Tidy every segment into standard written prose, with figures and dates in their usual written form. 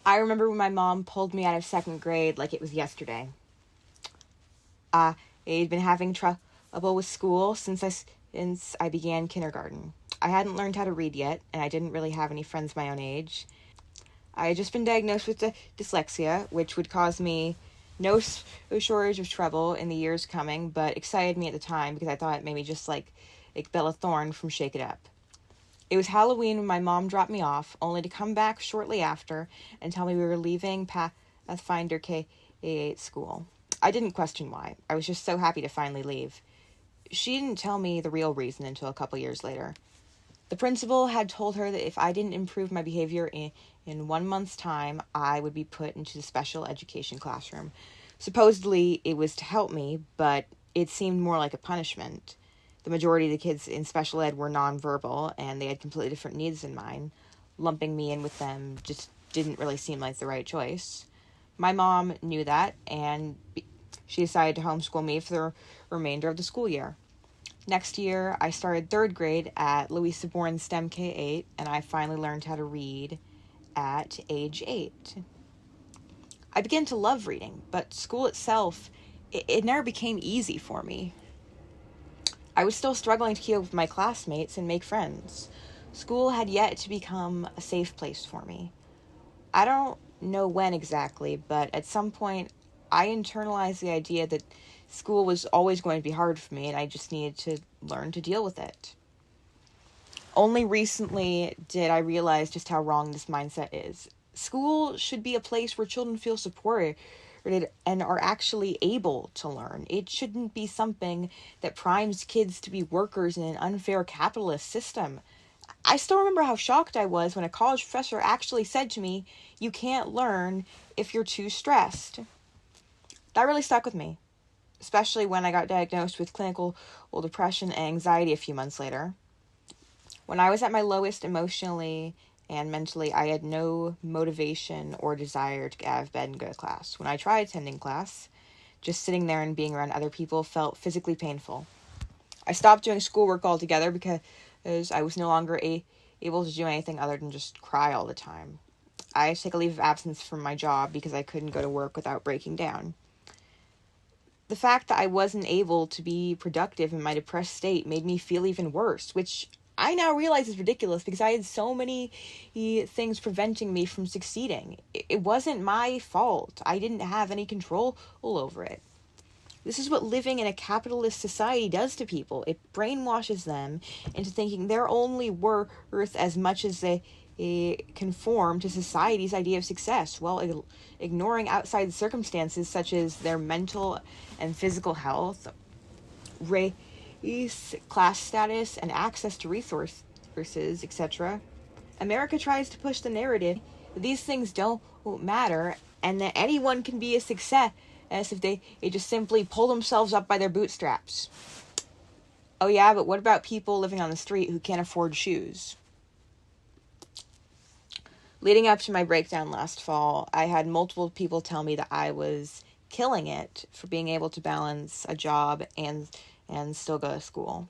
I remember when my mom pulled me out of second grade like it was yesterday. I'd been having trouble with school since I began kindergarten. I hadn't learned how to read yet, and I didn't really have any friends my own age. I had just been diagnosed with dyslexia, which would cause me no shortage of trouble in the years coming, but excited me at the time because I thought it made me just like Bella Thorne from Shake It Up. It was Halloween when my mom dropped me off, only to come back shortly after and tell me we were leaving Pathfinder K-8 school. I didn't question why. I was just so happy to finally leave. She didn't tell me the real reason until a couple years later. The principal had told her that if I didn't improve my behavior in 1 month's time, I would be put into the special education classroom. Supposedly, it was to help me, but it seemed more like a punishment. The majority of the kids in special ed were nonverbal, and they had completely different needs than mine. Lumping me in with them just didn't really seem like the right choice. My mom knew that, and she decided to homeschool me for the remainder of the school year. Next year, I started third grade at Louisa Bourne STEM K-8, and I finally learned how to read at age 8. I began to love reading, but school itself, it never became easy for me. I was still struggling to keep up with my classmates and make friends. School had yet to become a safe place for me. I don't know when exactly, but at some point, I internalized the idea that school was always going to be hard for me, and I just needed to learn to deal with it. Only recently did I realize just how wrong this mindset is. School should be a place where children feel supported and are actually able to learn. It shouldn't be something that primes kids to be workers in an unfair capitalist system. I still remember how shocked I was when a college professor actually said to me, "You can't learn if you're too stressed." That really stuck with me, especially when I got diagnosed with clinical depression and anxiety a few months later. When I was at my lowest emotionally and mentally, I had no motivation or desire to get out of bed and go to class. When I tried attending class, just sitting there and being around other people felt physically painful. I stopped doing schoolwork altogether because I was no longer able to do anything other than just cry all the time. I had to take a leave of absence from my job because I couldn't go to work without breaking down. The fact that I wasn't able to be productive in my depressed state made me feel even worse, which I now realize is ridiculous because I had so many things preventing me from succeeding. It wasn't my fault. I didn't have any control over it. This is what living in a capitalist society does to people. It brainwashes them into thinking they're only worth as much as they conform to society's idea of success, while ignoring outside circumstances such as their mental and physical health, race, class status, and access to resources, etc. America tries to push the narrative that these things don't matter and that anyone can be a success if they just simply pull themselves up by their bootstraps. Oh yeah, but what about people living on the street who can't afford shoes? Leading up to my breakdown last fall, I had multiple people tell me that I was killing it for being able to balance a job and still go to school.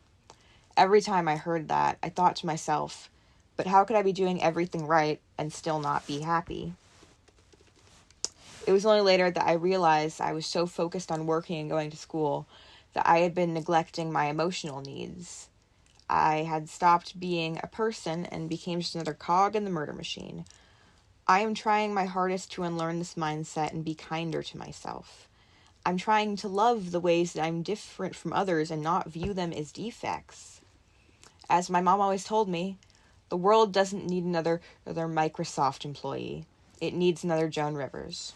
Every time I heard that, I thought to myself, but how could I be doing everything right and still not be happy? It was only later that I realized I was so focused on working and going to school that I had been neglecting my emotional needs. I had stopped being a person and became just another cog in the murder machine. I am trying my hardest to unlearn this mindset and be kinder to myself. I'm trying to love the ways that I'm different from others and not view them as defects. As my mom always told me, the world doesn't need another Microsoft employee. It needs another Joan Rivers.